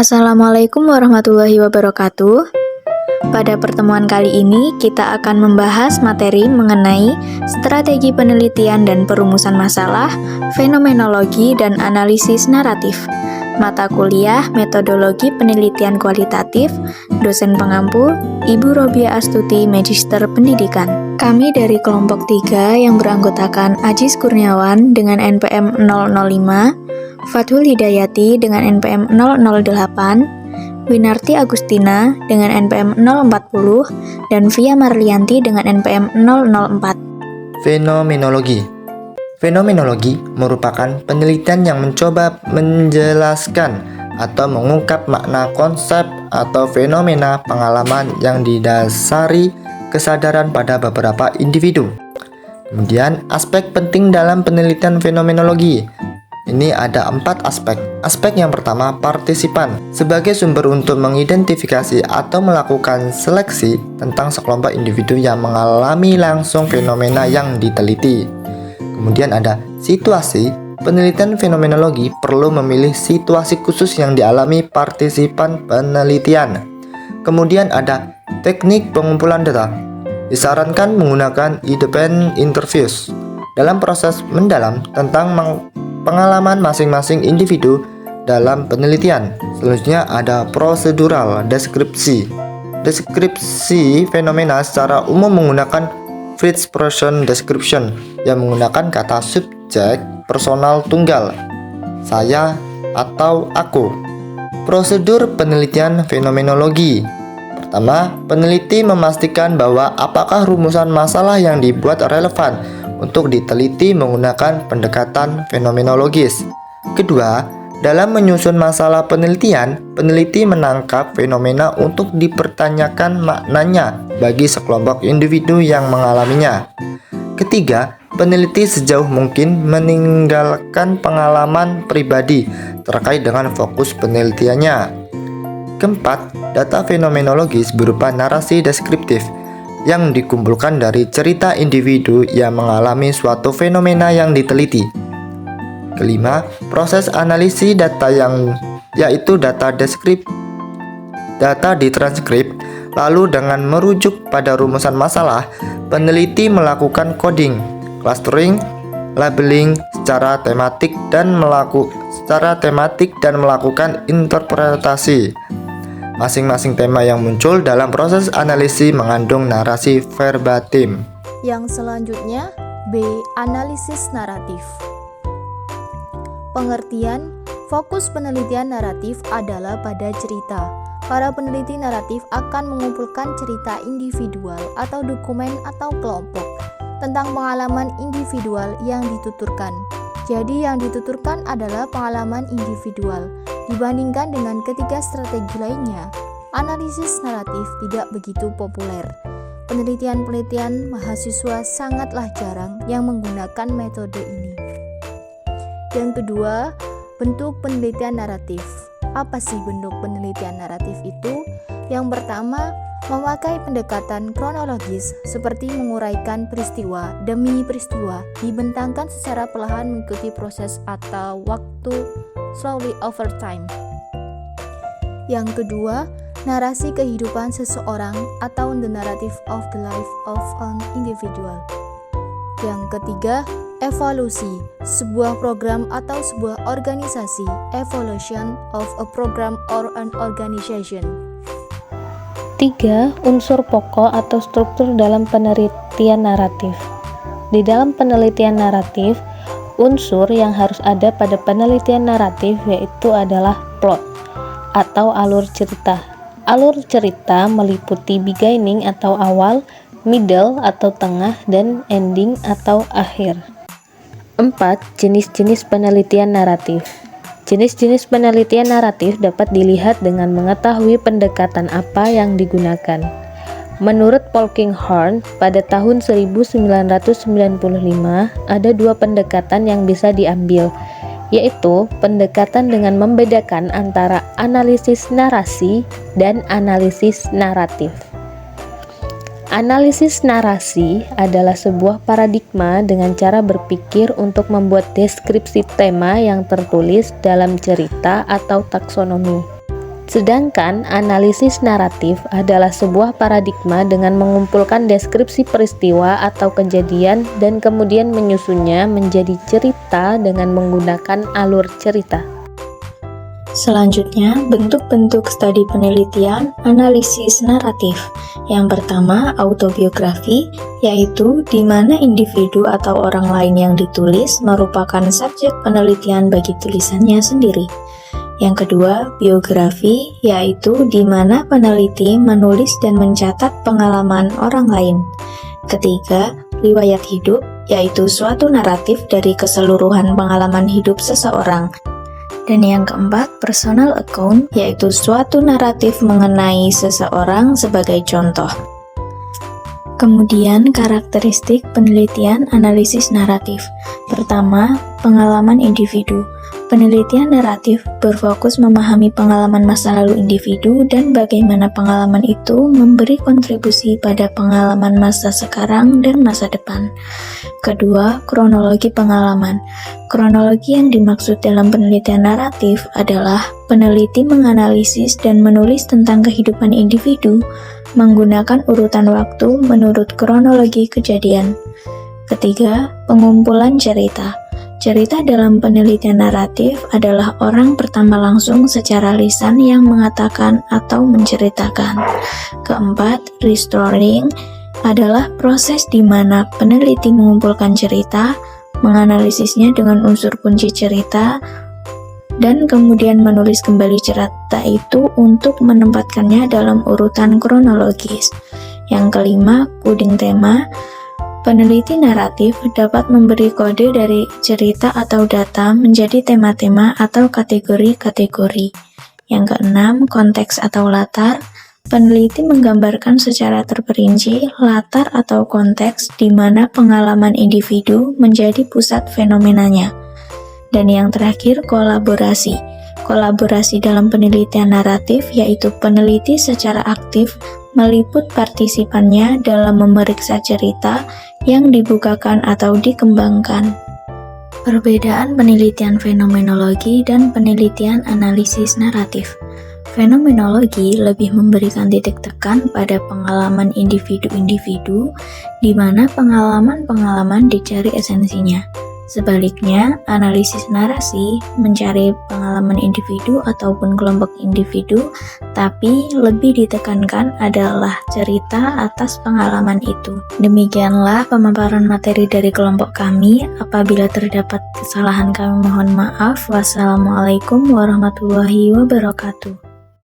Assalamualaikum warahmatullahi wabarakatuh. Pada pertemuan kali ini, kita akan membahas materi mengenai strategi penelitian dan perumusan masalah, fenomenologi, dan analisis naratif. Mata kuliah Metodologi Penelitian Kualitatif, dosen pengampu, Ibu Robia Astuti, Magister Pendidikan. Kami dari kelompok 3 yang beranggotakan Ajis Kurniawan dengan NPM 005, Fathul Hidayati dengan NPM 008, Winarti Agustina dengan NPM 040, dan Via Marlianti dengan NPM 004. Fenomenologi. Fenomenologi merupakan penelitian yang mencoba menjelaskan atau mengungkap makna konsep atau fenomena pengalaman yang didasari kesadaran pada beberapa individu. Kemudian, aspek penting dalam penelitian fenomenologi. Ini ada 4 aspek. Aspek yang pertama, partisipan. Sebagai sumber untuk mengidentifikasi atau melakukan seleksi tentang sekelompok individu yang mengalami langsung fenomena yang diteliti. Kemudian ada situasi. Penelitian fenomenologi perlu memilih situasi khusus yang dialami partisipan penelitian. Kemudian ada teknik pengumpulan data. Disarankan menggunakan independent interviews dalam proses mendalam tentang pengalaman masing-masing individu dalam penelitian. Selanjutnya ada prosedural deskripsi. Deskripsi fenomena secara umum menggunakan first person description yang menggunakan kata subjek personal tunggal, saya atau aku. Prosedur penelitian fenomenologi. Pertama, peneliti memastikan bahwa apakah rumusan masalah yang dibuat relevan untuk diteliti menggunakan pendekatan fenomenologis. Kedua, dalam menyusun masalah penelitian, peneliti menangkap fenomena untuk dipertanyakan maknanya bagi sekelompok individu yang mengalaminya. Ketiga, peneliti sejauh mungkin meninggalkan pengalaman pribadi terkait dengan fokus penelitiannya. Keempat, data fenomenologis berupa narasi deskriptif yang dikumpulkan dari cerita individu yang mengalami suatu fenomena yang diteliti. Kelima, proses analisis data yaitu data ditranskrip, lalu dengan merujuk pada rumusan masalah, peneliti melakukan coding, clustering, labeling secara tematik dan melakukan interpretasi. Masing-masing tema yang muncul dalam proses analisis mengandung narasi verbatim. Yang selanjutnya, B. Analisis naratif. Pengertian, fokus penelitian naratif adalah pada cerita. Para peneliti naratif akan mengumpulkan cerita individual atau dokumen atau kelompok tentang pengalaman individual yang dituturkan. Jadi yang dituturkan adalah pengalaman individual. Dibandingkan dengan ketiga strategi lainnya, analisis naratif tidak begitu populer. Penelitian-penelitian mahasiswa sangatlah jarang yang menggunakan metode ini. Yang kedua, bentuk penelitian naratif. Apa sih bentuk penelitian naratif itu? Yang pertama, memakai pendekatan kronologis seperti menguraikan peristiwa demi peristiwa, dibentangkan secara perlahan mengikuti proses atau waktu slowly over time. Yang kedua, narasi kehidupan seseorang atau the narrative of the life of an individual. Yang ketiga, evolusi, sebuah program atau sebuah organisasi, evolution of a program or an organization. 3. Unsur pokok atau struktur dalam penelitian naratif. Di dalam penelitian naratif, unsur yang harus ada pada penelitian naratif yaitu adalah plot atau alur cerita. Alur cerita meliputi beginning atau awal, middle atau tengah, dan ending atau akhir. 4. Jenis-jenis penelitian naratif. Jenis-jenis penelitian naratif dapat dilihat dengan mengetahui pendekatan apa yang digunakan. Menurut Polkinghorne, pada tahun 1995 ada 2 pendekatan yang bisa diambil, yaitu pendekatan dengan membedakan antara analisis narasi dan analisis naratif. Analisis narasi adalah sebuah paradigma dengan cara berpikir untuk membuat deskripsi tema yang tertulis dalam cerita atau taksonomi. Sedangkan analisis naratif adalah sebuah paradigma dengan mengumpulkan deskripsi peristiwa atau kejadian dan kemudian menyusunnya menjadi cerita dengan menggunakan alur cerita. Selanjutnya, bentuk-bentuk studi penelitian analisis naratif. Yang pertama, autobiografi, yaitu di mana individu atau orang lain yang ditulis merupakan subjek penelitian bagi tulisannya sendiri. Yang kedua, biografi, yaitu di mana peneliti menulis dan mencatat pengalaman orang lain. Ketiga, riwayat hidup, yaitu suatu naratif dari keseluruhan pengalaman hidup seseorang. Dan yang keempat, personal account, yaitu suatu naratif mengenai seseorang sebagai contoh. Kemudian, karakteristik penelitian analisis naratif. Pertama, pengalaman individu. Penelitian naratif berfokus memahami pengalaman masa lalu individu dan bagaimana pengalaman itu memberi kontribusi pada pengalaman masa sekarang dan masa depan. Kedua, kronologi pengalaman. Kronologi yang dimaksud dalam penelitian naratif adalah peneliti menganalisis dan menulis tentang kehidupan individu menggunakan urutan waktu menurut kronologi kejadian. Ketiga, pengumpulan cerita. Cerita dalam penelitian naratif adalah orang pertama langsung secara lisan yang mengatakan atau menceritakan. Keempat, restoring adalah proses di mana peneliti mengumpulkan cerita, menganalisisnya dengan unsur kunci cerita, dan kemudian menulis kembali cerita itu untuk menempatkannya dalam urutan kronologis. Yang kelima, coding tema. Peneliti naratif dapat memberi kode dari cerita atau data menjadi tema-tema atau kategori-kategori. Yang keenam, konteks atau latar. Peneliti menggambarkan secara terperinci latar atau konteks di mana pengalaman individu menjadi pusat fenomenanya. Dan yang terakhir, kolaborasi. Kolaborasi dalam penelitian naratif yaitu peneliti secara aktif meliput partisipannya dalam memeriksa cerita yang dibukakan atau dikembangkan. Perbedaan penelitian fenomenologi dan penelitian analisis naratif. Fenomenologi lebih memberikan titik tekan pada pengalaman individu-individu, di mana pengalaman-pengalaman dicari esensinya. Sebaliknya, analisis narasi mencari pengalaman individu ataupun kelompok individu, tapi lebih ditekankan adalah cerita atas pengalaman itu. Demikianlah pemaparan materi dari kelompok kami. Apabila terdapat kesalahan kami mohon maaf. Wassalamualaikum warahmatullahi wabarakatuh.